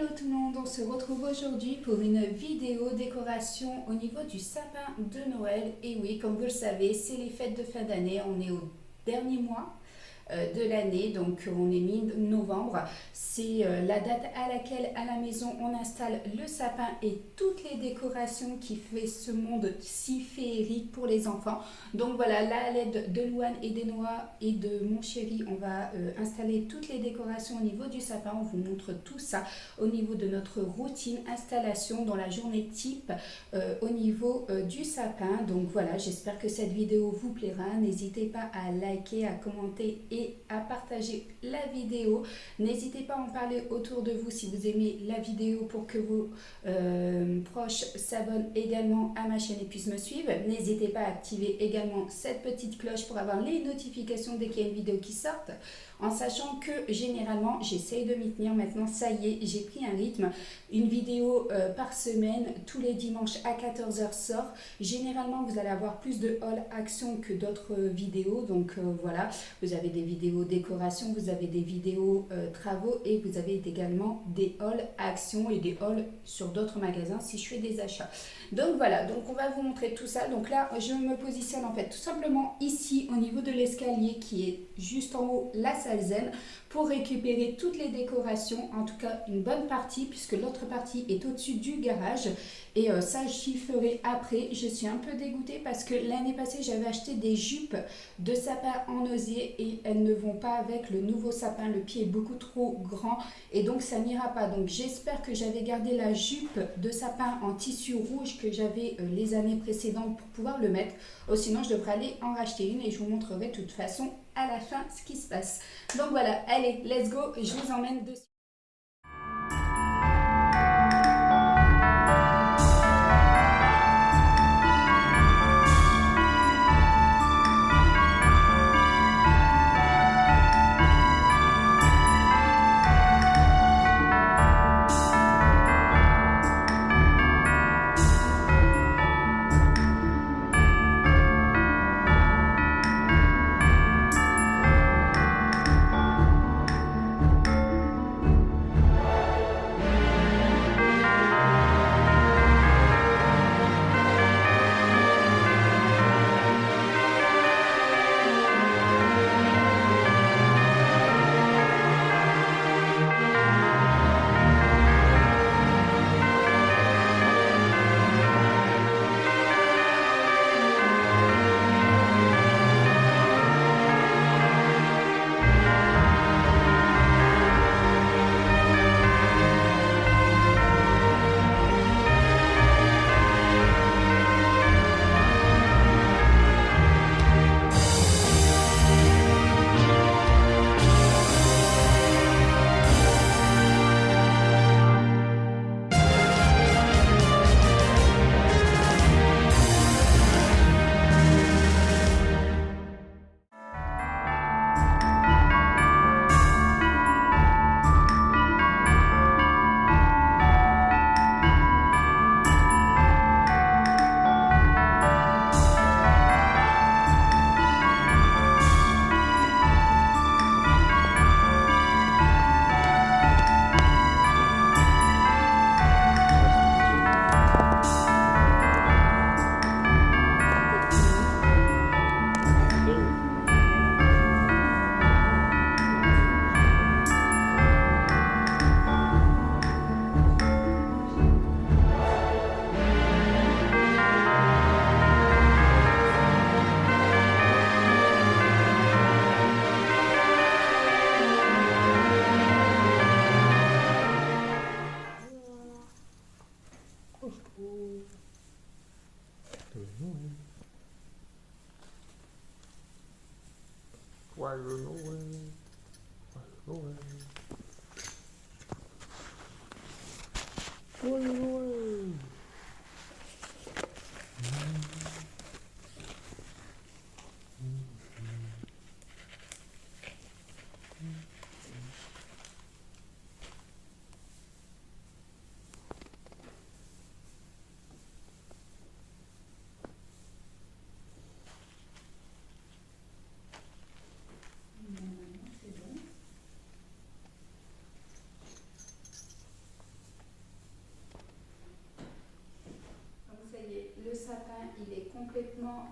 Hello tout le monde, on se retrouve aujourd'hui pour une vidéo décoration au niveau du sapin de Noël. Et oui, comme vous le savez, c'est les fêtes de fin d'année, on est au dernier mois de l'année, donc on est mi-novembre. C'est la date à laquelle à la maison on installe le sapin et toutes les décorations qui fait ce monde si féerique pour les enfants. Donc voilà, là à l'aide de Louane et d'Enoa et de mon chéri, on va installer toutes les décorations au niveau du sapin. On vous montre tout ça au niveau de notre routine installation dans la journée type au niveau du sapin. Donc voilà, j'espère que cette vidéo vous plaira. N'hésitez pas à liker, à commenter et à partager la vidéo. N'hésitez pas à en parler autour de vous si vous aimez la vidéo pour que vos proches s'abonnent également à ma chaîne et puissent me suivre. N'hésitez pas à activer également cette petite cloche pour avoir les notifications dès qu'il y a une vidéo qui sorte. En sachant que généralement, j'essaye de m'y tenir maintenant, ça y est, j'ai pris un rythme. Une vidéo par semaine, tous les dimanches à 14h sort. Généralement, vous allez avoir plus de haul action que d'autres vidéos. Donc voilà, vous avez des vidéos décoration, vous avez des vidéos travaux et vous avez également des hauls action et des hauls sur d'autres magasins si je fais des achats. Donc voilà, donc on va vous montrer tout ça. Donc là, je me positionne en fait tout simplement ici au niveau de l'escalier qui est juste en haut, la salle zen, pour récupérer toutes les décorations, en tout cas une bonne partie puisque l'autre partie est au-dessus du garage. Et ça, j'y ferai après. Je suis un peu dégoûtée parce que l'année passée, j'avais acheté des jupes de sapin en osier et elles ne vont pas avec le nouveau sapin. Le pied est beaucoup trop grand et donc ça n'ira pas. Donc j'espère que j'avais gardé la jupe de sapin en tissu rouge que j'avais les années précédentes pour pouvoir le mettre. Sinon, je devrais aller en racheter une et je vous montrerai de toute façon à la fin ce qui se passe. Donc voilà, allez, let's go, je vous emmène dessus.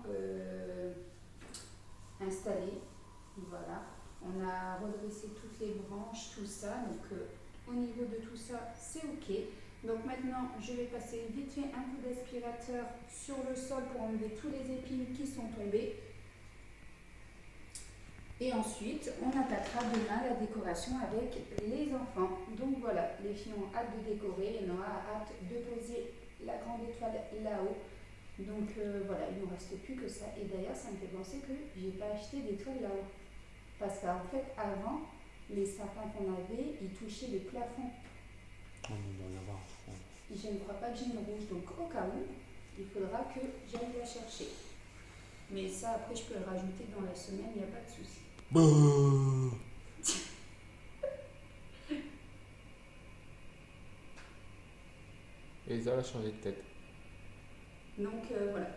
maintenant installé. Voilà, on a redressé toutes les branches, tout ça. Donc au niveau de tout ça, c'est ok. Donc maintenant, je vais passer vite fait un coup d'aspirateur sur le sol pour enlever tous les épines qui sont tombées. Et ensuite, on attaquera demain la décoration avec les enfants. Donc voilà, les filles ont hâte de décorer et Noah a hâte de poser la grande étoile là-haut. Donc voilà, il ne nous reste plus que ça. Et d'ailleurs, ça me fait penser que je n'ai pas acheté d'étoile là-haut. Parce qu'en fait, avant, les sapins qu'on avait, ils touchaient le plafond. On doit y avoir. Je ne crois pas que j'ai une rouge. Donc au cas où, il faudra que j'aille la chercher. Mais ça, après, je peux le rajouter dans la semaine, il n'y a pas de souci. Elsa a changé de tête. Donc voilà.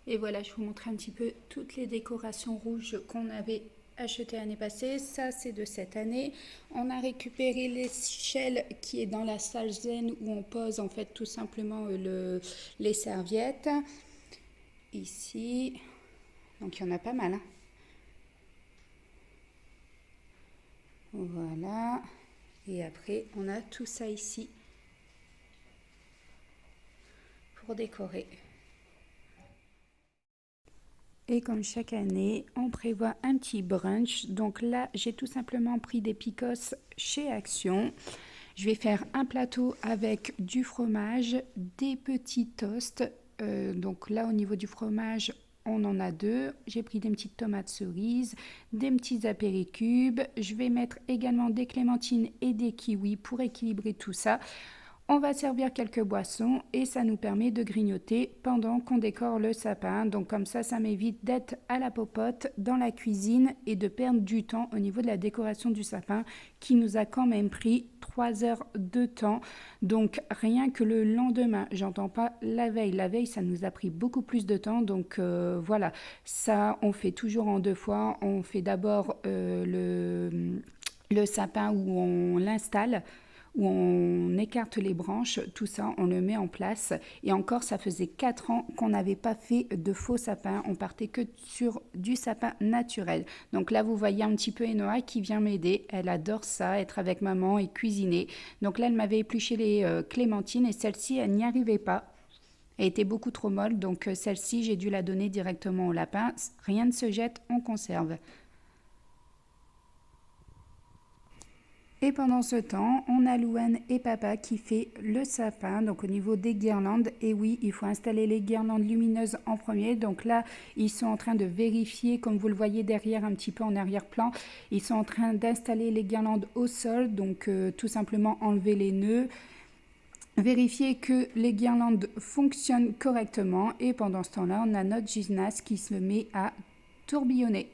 Et voilà, je vous montre un petit peu toutes les décorations rouges qu'on avait achetées l'année passée. Ça, c'est de cette année. On a récupéré l'échelle qui est dans la salle zen où on pose en fait tout simplement les serviettes. Ici, donc il y en a pas mal. Hein. Voilà. Et après, on a tout ça ici pour décorer. Et comme chaque année, on prévoit un petit brunch. Donc là, j'ai tout simplement pris des picos chez Action. Je vais faire un plateau avec du fromage, des petits toasts. Donc là, au niveau du fromage, on en a 2. J'ai pris des petites tomates cerises, des petits apéricubes. Je vais mettre également des clémentines et des kiwis pour équilibrer tout ça. On va servir quelques boissons et ça nous permet de grignoter pendant qu'on décore le sapin. Donc comme ça m'évite d'être à la popote dans la cuisine et de perdre du temps au niveau de la décoration du sapin qui nous a quand même pris 3 heures de temps. Donc rien que le lendemain, j'entends pas la veille. La veille, ça nous a pris beaucoup plus de temps. Donc voilà, ça on fait toujours en 2 fois. On fait d'abord le sapin où on l'installe, où on écarte les branches, tout ça, on le met en place. Et encore, ça faisait 4 ans qu'on n'avait pas fait de faux sapin. On partait que sur du sapin naturel. Donc là, vous voyez un petit peu Enoa qui vient m'aider. Elle adore ça, être avec maman et cuisiner. Donc là, elle m'avait épluché les clémentines et celle-ci, elle n'y arrivait pas. Elle était beaucoup trop molle, donc celle-ci, j'ai dû la donner directement au lapin. Rien ne se jette, on conserve. Et pendant ce temps, on a Louane et papa qui fait le sapin, donc au niveau des guirlandes. Et oui, il faut installer les guirlandes lumineuses en premier. Donc là, ils sont en train de vérifier, comme vous le voyez derrière un petit peu en arrière-plan, ils sont en train d'installer les guirlandes au sol, donc tout simplement enlever les nœuds. Vérifier que les guirlandes fonctionnent correctement. Et pendant ce temps-là, on a notre gymnaste qui se met à tourbillonner.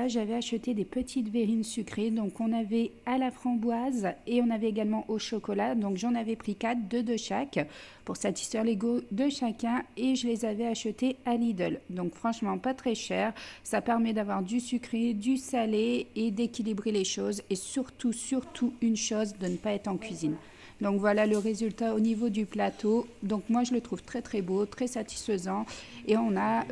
ça, j'avais acheté des petites verrines sucrées. Donc on avait à la framboise et on avait également au chocolat. Donc j'en avais pris 4, 2 de chaque pour satisfaire les goûts de chacun et je les avais achetées à Lidl. Donc franchement pas très cher. Ça permet d'avoir du sucré, du salé et d'équilibrer les choses. Et surtout une chose, de ne pas être en cuisine. Donc voilà le résultat au niveau du plateau. Donc moi je le trouve très très beau, très satisfaisant et on a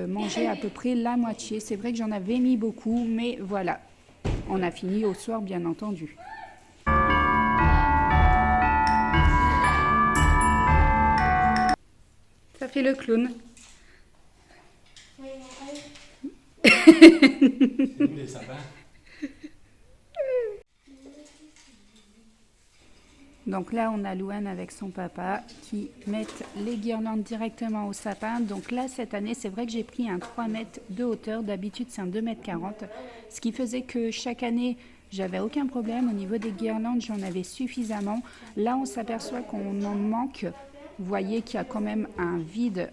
mangé à peu près la moitié. C'est vrai que j'en avais mis beaucoup mais voilà, on a fini au soir bien entendu. Ça fait le clown. C'est nous les sapins. Donc là, on a Louane avec son papa qui mettent les guirlandes directement au sapin. Donc là, cette année, c'est vrai que j'ai pris un 3 mètres de hauteur. D'habitude, c'est un 2,40 m. Ce qui faisait que chaque année, j'avais aucun problème. Au niveau des guirlandes, j'en avais suffisamment. Là, on s'aperçoit qu'on en manque. Vous voyez qu'il y a quand même un vide.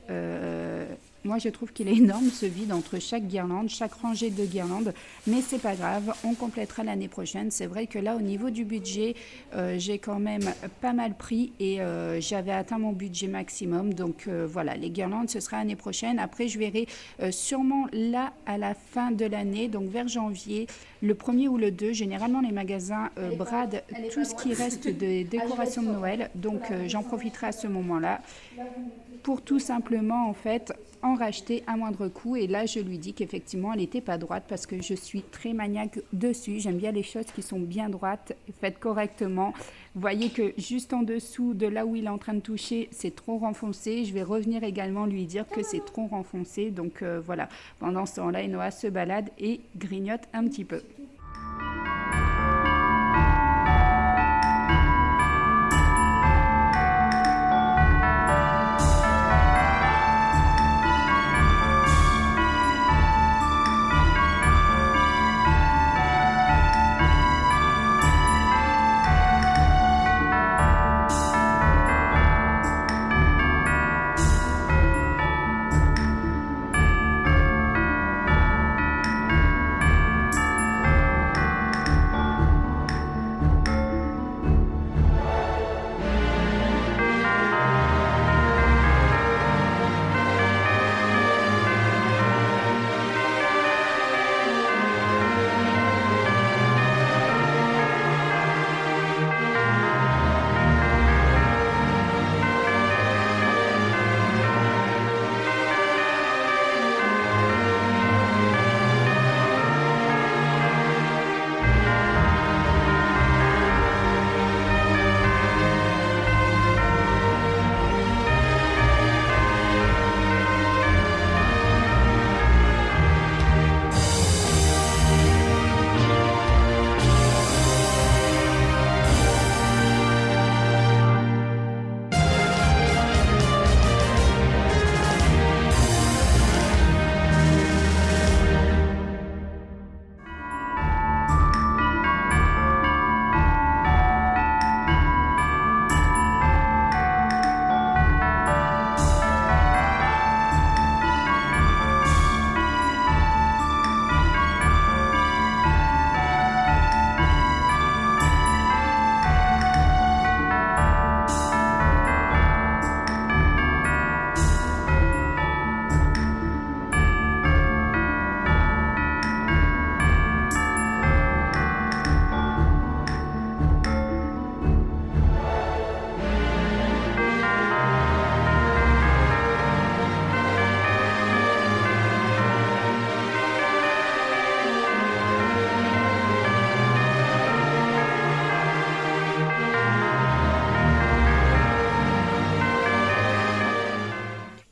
Moi, je trouve qu'il est énorme, ce vide entre chaque guirlande, chaque rangée de guirlandes. Mais c'est pas grave, on complétera l'année prochaine. C'est vrai que là, au niveau du budget, j'ai quand même pas mal pris et j'avais atteint mon budget maximum. Donc voilà, les guirlandes, ce sera l'année prochaine. Après, je verrai sûrement là, à la fin de l'année, donc vers janvier, le 1er ou le 2. Généralement, les magasins bradent tout ce qui reste de décoration de Noël. Donc j'en profiterai à ce moment-là pour tout simplement, en fait, en racheter à moindre coût. Et là, je lui dis qu'effectivement, elle n'était pas droite parce que je suis très maniaque dessus. J'aime bien les choses qui sont bien droites, faites correctement. Vous voyez que juste en dessous de là où il est en train de toucher, c'est trop renfoncé. Je vais revenir également lui dire que c'est trop renfoncé. Donc voilà, pendant ce temps-là, Enoa se balade et grignote un petit peu.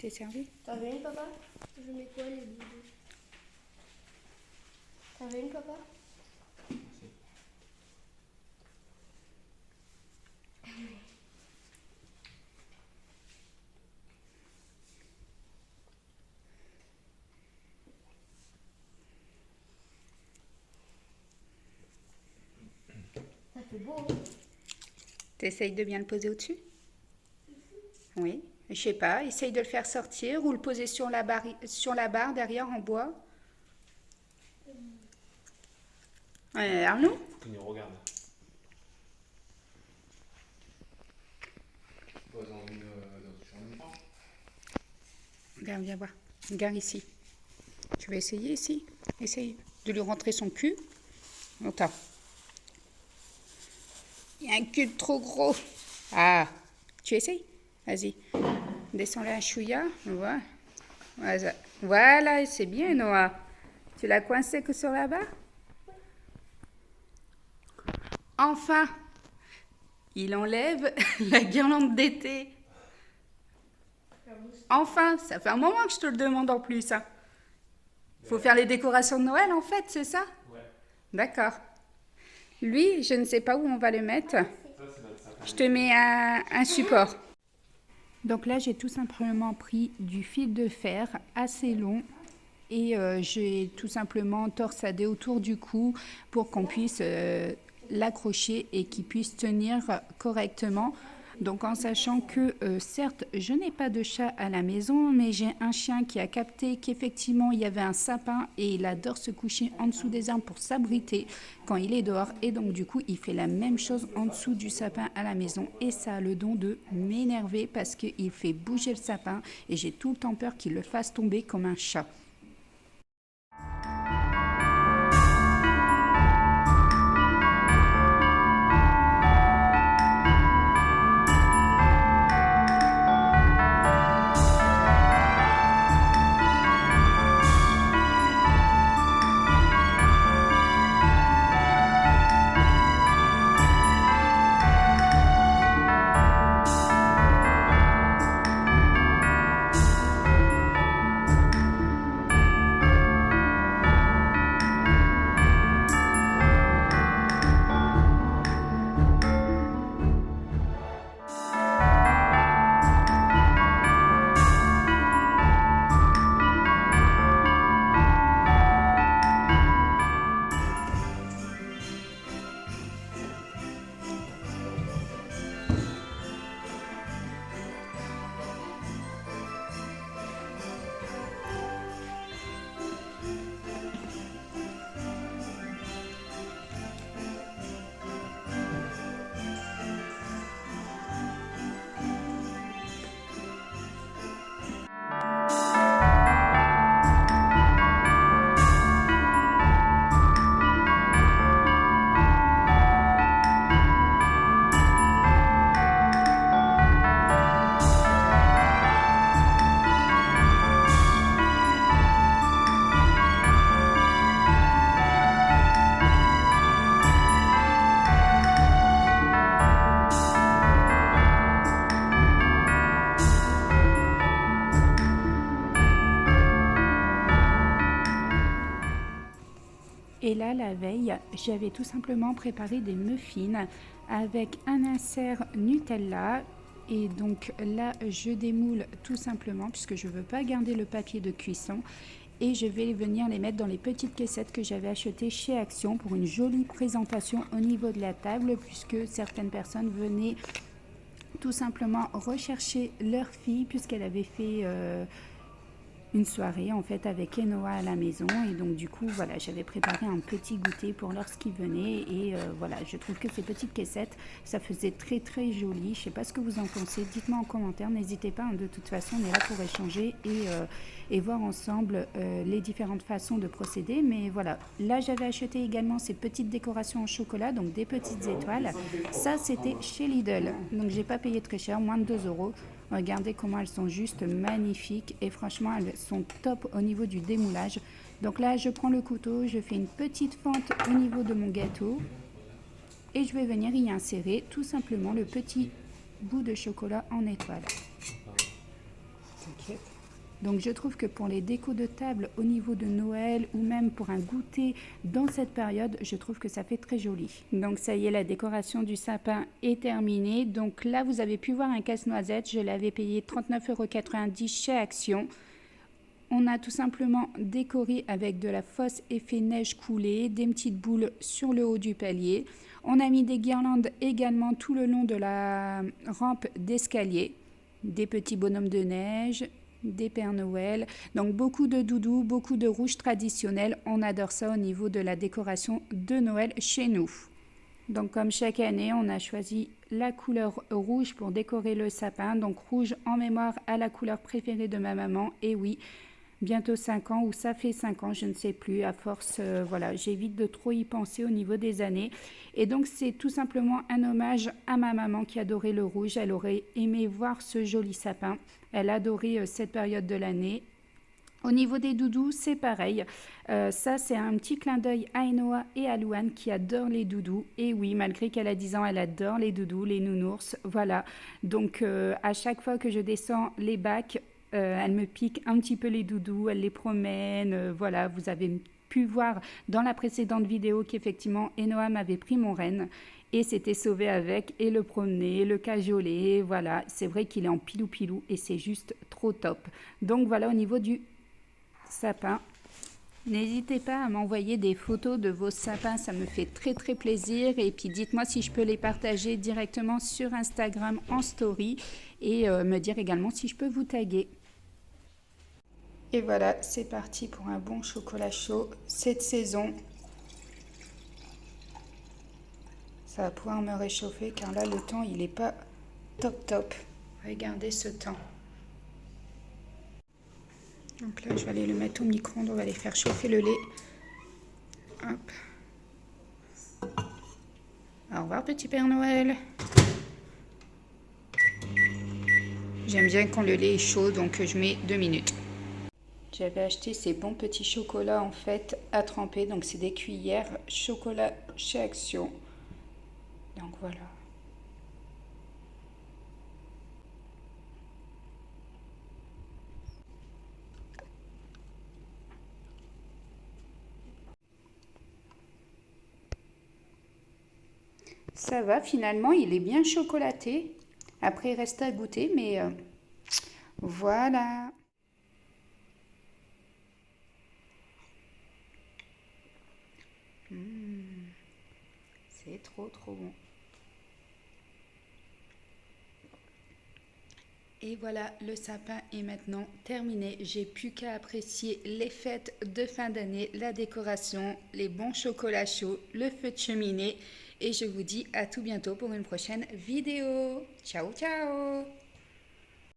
T'es servi? T'en veux une, papa? Je mets quoi, les boules? T'en veux une, papa? Ça fait beau, hein? T'essayes de bien le poser au-dessus? Oui. Je sais pas, essaye de le faire sortir ou le poser sur la barre derrière en bois. Arnaud? Faut qu'il nous regarde. Pas dans sur une branche. Regarde, viens voir. Regarde ici. Tu vas essayer ici? Essaye de lui rentrer son cul. Attends. Il y a un cul trop gros. Ah, tu essayes? Vas-y. Descends là, chouïa. Voilà. Voilà, c'est bien, Noah. Tu l'as coincé que sur la barre? Enfin, il enlève la guirlande d'été. Enfin, ça fait un moment que je te le demande en plus. Hein. Faut faire les décorations de Noël en fait, c'est ça? Ouais. D'accord. Lui, je ne sais pas où on va le mettre. Ça, c'est notre sapin. Je te mets un support. Donc là, j'ai tout simplement pris du fil de fer assez long et j'ai tout simplement torsadé autour du cou pour qu'on puisse l'accrocher et qu'il puisse tenir correctement. Donc en sachant que certes, je n'ai pas de chat à la maison, mais j'ai un chien qui a capté qu'effectivement il y avait un sapin et il adore se coucher en dessous des arbres pour s'abriter quand il est dehors. Et donc du coup, il fait la même chose en dessous du sapin à la maison et ça a le don de m'énerver parce qu'il fait bouger le sapin et j'ai tout le temps peur qu'il le fasse tomber comme un chat. Et là, la veille, j'avais tout simplement préparé des muffins avec un insert Nutella. Et donc là, je démoule tout simplement puisque je ne veux pas garder le papier de cuisson. Et je vais venir les mettre dans les petites caissettes que j'avais achetées chez Action pour une jolie présentation au niveau de la table puisque certaines personnes venaient tout simplement rechercher leur fille puisqu'elle avait fait une soirée en fait avec Enoa à la maison et donc du coup voilà, j'avais préparé un petit goûter pour lorsqu'ils venaient et voilà, je trouve que ces petites caissettes ça faisait très très joli. Je sais pas ce que vous en pensez, dites-moi en commentaire, n'hésitez pas, hein, de toute façon on est là pour échanger et voir ensemble les différentes façons de procéder. Mais voilà, là j'avais acheté également ces petites décorations en chocolat, donc des petites étoiles. Ça c'était chez Lidl, donc j'ai pas payé très cher, moins de 2 €. Regardez comment elles sont juste magnifiques et franchement elles sont top au niveau du démoulage. Donc là je prends le couteau, je fais une petite fente au niveau de mon gâteau et je vais venir y insérer tout simplement le petit bout de chocolat en étoile. T'inquiète. Donc je trouve que pour les décos de table au niveau de Noël ou même pour un goûter dans cette période, je trouve que ça fait très joli. Donc ça y est, la décoration du sapin est terminée. Donc là, vous avez pu voir un casse-noisette. Je l'avais payé 39,90 € chez Action. On a tout simplement décoré avec de la fausse effet neige coulée, des petites boules sur le haut du palier. On a mis des guirlandes également tout le long de la rampe d'escalier, des petits bonhommes de neige, des Pères Noël. Donc beaucoup de doudous, beaucoup de rouge traditionnel. On adore ça au niveau de la décoration de Noël chez nous. Donc comme chaque année, on a choisi la couleur rouge pour décorer le sapin. Donc rouge en mémoire à la couleur préférée de ma maman. Et oui, bientôt 5 ans, ou ça fait 5 ans, je ne sais plus. À force, voilà, j'évite de trop y penser au niveau des années. Et donc c'est tout simplement un hommage à ma maman qui adorait le rouge. Elle aurait aimé voir ce joli sapin. Elle adorait cette période de l'année. Au niveau des doudous, c'est pareil. Ça, c'est un petit clin d'œil à Enoa et à Louane qui adorent les doudous. Et oui, malgré qu'elle a 10 ans, elle adore les doudous, les nounours. Voilà. Donc, à chaque fois que je descends les bacs, elle me pique un petit peu les doudous, elle les promène. Voilà, vous avez pu voir dans la précédente vidéo qu'effectivement, Enoa m'avait pris mon renne et s'était sauvé avec et le promener, le cajoler. Voilà, c'est vrai qu'il est en pilou-pilou et c'est juste trop top. Donc, voilà au niveau du sapin. N'hésitez pas à m'envoyer des photos de vos sapins, ça me fait très très plaisir. Et puis dites-moi si je peux les partager directement sur Instagram en story et me dire également si je peux vous taguer. Et voilà, c'est parti pour un bon chocolat chaud cette saison. Ça va pouvoir me réchauffer car là le temps il n'est pas top top. Regardez ce temps. Donc là, je vais aller le mettre au micro-ondes, on va aller faire chauffer le lait. Hop. Au revoir, petit Père Noël. J'aime bien quand le lait est chaud, donc je mets 2 minutes. J'avais acheté ces bons petits chocolats, en fait, à tremper. Donc, c'est des cuillères chocolat chez Action. Donc, voilà. Ça va, finalement, il est bien chocolaté. Après, il reste à goûter, mais voilà. C'est trop, trop bon. Et voilà, le sapin est maintenant terminé. J'ai plus qu'à apprécier les fêtes de fin d'année, la décoration, les bons chocolats chauds, le feu de cheminée. Et je vous dis à tout bientôt pour une prochaine vidéo. Ciao, ciao!